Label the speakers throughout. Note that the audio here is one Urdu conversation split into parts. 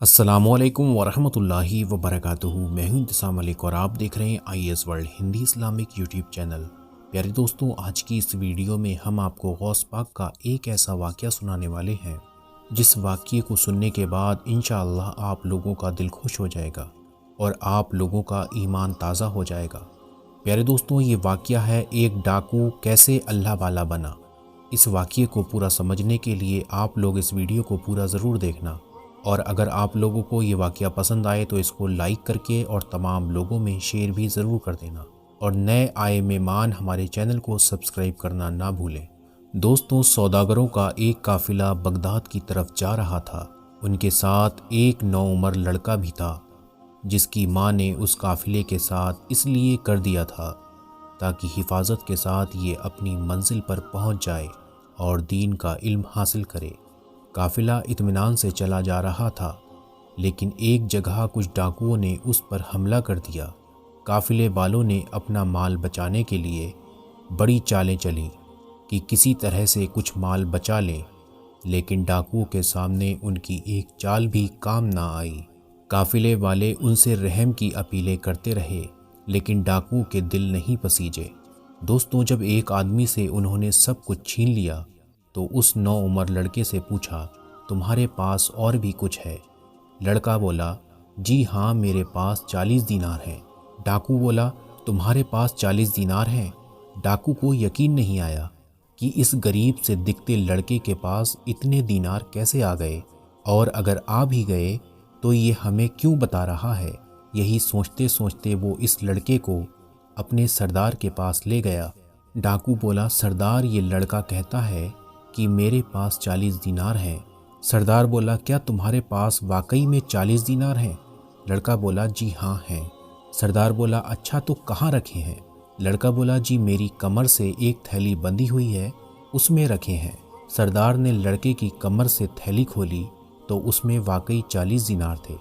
Speaker 1: السلام علیکم ورحمۃ اللہ وبرکاتہ۔ میں ہوں انتسام ملک اور آپ دیکھ رہے ہیں I S world Hindi Islamic YouTube channel. پیارے دوستوں، آج کی اس ویڈیو میں ہم آپ کو غوث پاک کا ایک ایسا واقعہ سنانے والے ہیں جس واقعے کو سننے کے بعد انشاءاللہ آپ لوگوں کا دل خوش ہو جائے گا اور آپ لوگوں کا ایمان تازہ ہو جائے گا۔ پیارے دوستوں، یہ واقعہ ہے ایک ڈاکو کیسے اللہ والا بنا۔ اس واقعے کو پورا سمجھنے کے لیے آپ لوگ اس ویڈیو کو پورا ضرور دیکھنا، اور اگر آپ لوگوں کو یہ واقعہ پسند آئے تو اس کو لائک کر کے اور تمام لوگوں میں شیئر بھی ضرور کر دینا، اور نئے آئے مہمان ہمارے چینل کو سبسکرائب کرنا نہ بھولیں۔ دوستوں، سوداگروں کا ایک قافلہ بغداد کی طرف جا رہا تھا۔ ان کے ساتھ ایک نوعمر لڑکا بھی تھا جس کی ماں نے اس قافلے کے ساتھ اس لیے کر دیا تھا تاکہ حفاظت کے ساتھ یہ اپنی منزل پر پہنچ جائے اور دین کا علم حاصل کرے۔ قافلہ اطمینان سے چلا جا رہا تھا، لیکن ایک جگہ کچھ ڈاکوؤں نے اس پر حملہ کر دیا۔ قافلے والوں نے اپنا مال بچانے کے لیے بڑی چالیں چلیں کہ کسی طرح سے کچھ مال بچا لیں، لیکن ڈاکوؤں کے سامنے ان کی ایک چال بھی کام نہ آئی۔ قافلے والے ان سے رحم کی اپیلیں کرتے رہے، لیکن ڈاکوؤں کے دل نہیں پسیجے۔ دوستوں، جب ایک آدمی سے انہوں نے سب کچھ چھین لیا تو اس نوعمر لڑکے سے پوچھا، تمہارے پاس اور بھی کچھ ہے؟ لڑکا بولا، جی ہاں، میرے پاس 40 دینار ہیں۔ ڈاکو بولا، تمہارے پاس 40 دینار ہیں؟ ڈاکو کو یقین نہیں آیا کہ اس غریب سے دکھتے لڑکے کے پاس اتنے دینار کیسے آ گئے، اور اگر آ بھی گئے تو یہ ہمیں کیوں بتا رہا ہے۔ یہی سوچتے سوچتے وہ اس لڑکے کو اپنے سردار کے پاس لے گیا۔ ڈاکو بولا، سردار، یہ لڑکا کہتا ہے کہ میرے پاس 40 دینار ہیں۔ سردار بولا، کیا تمہارے پاس واقعی میں 40 دینار ہیں؟ لڑکا بولا، جی ہاں ہیں۔ سردار بولا، اچھا تو کہاں رکھے ہیں؟ لڑکا بولا، جی میری کمر سے ایک تھیلی بندھی ہوئی ہے، اس میں رکھے ہیں۔ سردار نے لڑکے کی کمر سے تھیلی کھولی تو اس میں واقعی 40 دینار تھے۔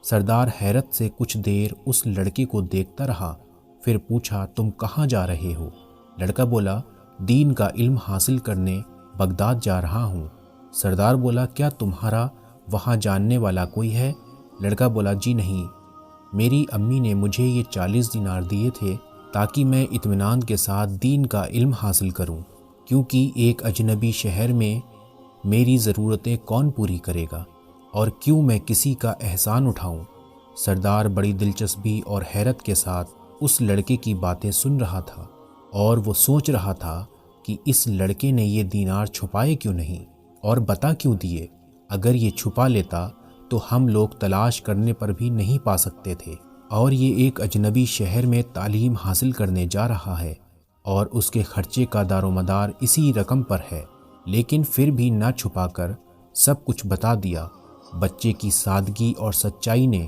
Speaker 1: سردار حیرت سے کچھ دیر اس لڑکے کو دیکھتا رہا، پھر پوچھا، تم کہاں جا رہے ہو؟ لڑکا بولا، دین کا علم حاصل کرنے بغداد جا رہا ہوں۔ سردار بولا، کیا تمہارا وہاں جاننے والا کوئی ہے؟ لڑکا بولا، جی نہیں، میری امی نے مجھے یہ 40 دینار دیے تھے تاکہ میں اطمینان کے ساتھ دین کا علم حاصل کروں، کیونکہ ایک اجنبی شہر میں میری ضرورتیں کون پوری کرے گا، اور کیوں میں کسی کا احسان اٹھاؤں۔ سردار بڑی دلچسپی اور حیرت کے ساتھ اس لڑکے کی باتیں سن رہا تھا، اور وہ سوچ رہا تھا کہ اس لڑکے نے یہ دینار چھپائے کیوں نہیں اور بتا کیوں دیے۔ اگر یہ چھپا لیتا تو ہم لوگ تلاش کرنے پر بھی نہیں پا سکتے تھے، اور یہ ایک اجنبی شہر میں تعلیم حاصل کرنے جا رہا ہے اور اس کے خرچے کا دار و مدار اسی رقم پر ہے، لیکن پھر بھی نہ چھپا کر سب کچھ بتا دیا۔ بچے کی سادگی اور سچائی نے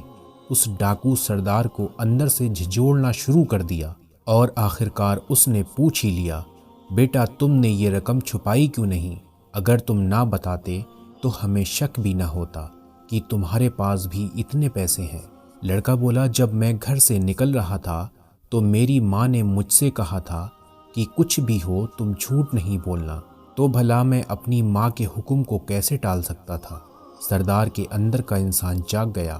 Speaker 1: اس ڈاکو سردار کو اندر سے جھنجھوڑنا شروع کر دیا، اور آخرکار اس نے پوچھ ہی لیا، بیٹا تم نے یہ رقم چھپائی کیوں نہیں؟ اگر تم نہ بتاتے تو ہمیں شک بھی نہ ہوتا کہ تمہارے پاس بھی اتنے پیسے ہیں۔ لڑکا بولا، جب میں گھر سے نکل رہا تھا تو میری ماں نے مجھ سے کہا تھا کہ کچھ بھی ہو تم جھوٹ نہیں بولنا، تو بھلا میں اپنی ماں کے حکم کو کیسے ٹال سکتا تھا۔ سردار کے اندر کا انسان جاگ گیا۔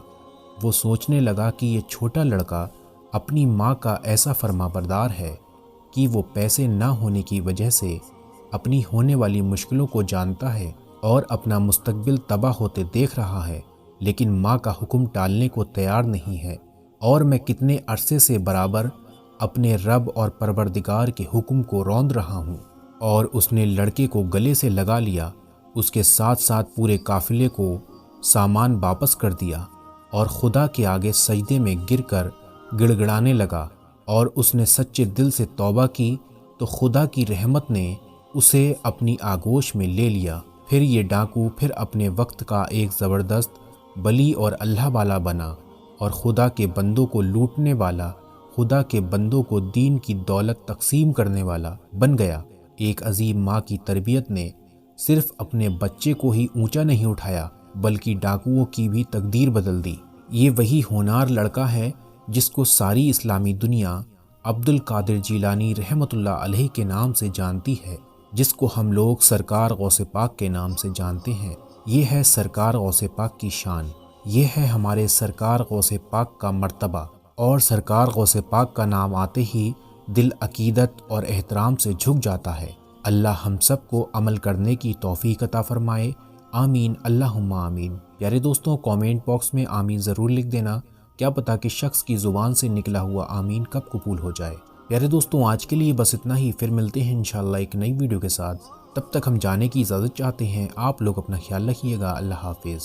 Speaker 1: وہ سوچنے لگا کہ یہ چھوٹا لڑکا اپنی ماں کا ایسا فرما بردار ہے کہ وہ پیسے نہ ہونے کی وجہ سے اپنی ہونے والی مشکلوں کو جانتا ہے اور اپنا مستقبل تباہ ہوتے دیکھ رہا ہے، لیکن ماں کا حکم ٹالنے کو تیار نہیں ہے، اور میں کتنے عرصے سے برابر اپنے رب اور پروردگار کے حکم کو روند رہا ہوں۔ اور اس نے لڑکے کو گلے سے لگا لیا، اس کے ساتھ ساتھ پورے قافلے کو سامان واپس کر دیا، اور خدا کے آگے سجدے میں گر کر گڑ گڑانے لگا، اور اس نے سچے دل سے توبہ کی تو خدا کی رحمت نے اسے اپنی آغوش میں لے لیا۔ پھر یہ ڈاکو پھر اپنے وقت کا ایک زبردست ولی اور اللہ والا بنا، اور خدا کے بندوں کو لوٹنے والا، خدا کے بندوں کو دین کی دولت تقسیم کرنے والا بن گیا۔ ایک عظیم ماں کی تربیت نے صرف اپنے بچے کو ہی اونچا نہیں اٹھایا بلکہ ڈاکوؤں کی بھی تقدیر بدل دی۔ یہ وہی ہونہار لڑکا ہے جس کو ساری اسلامی دنیا عبد القادر جیلانی رحمۃ اللہ علیہ کے نام سے جانتی ہے، جس کو ہم لوگ سرکار غوث پاک کے نام سے جانتے ہیں۔ یہ ہے سرکار غوث پاک کی شان۔ یہ ہے ہمارے سرکار غوث پاک کا مرتبہ، اور سرکار غوث پاک کا نام آتے ہی دل عقیدت اور احترام سے جھک جاتا ہے۔ اللہ ہم سب کو عمل کرنے کی توفیق عطا فرمائے، آمین اللہم آمین۔ پیارے دوستوں، کامنٹ باکس میں آمین ضرور لکھ دینا، کیا پتا کہ شخص کی زبان سے نکلا ہوا آمین کب قبول ہو جائے۔ پیارے دوستوں، آج کے لیے بس اتنا ہی، پھر ملتے ہیں انشاءاللہ ایک نئی ویڈیو کے ساتھ۔ تب تک ہم جانے کی اجازت چاہتے ہیں، آپ لوگ اپنا خیال رکھیے گا، اللہ حافظ۔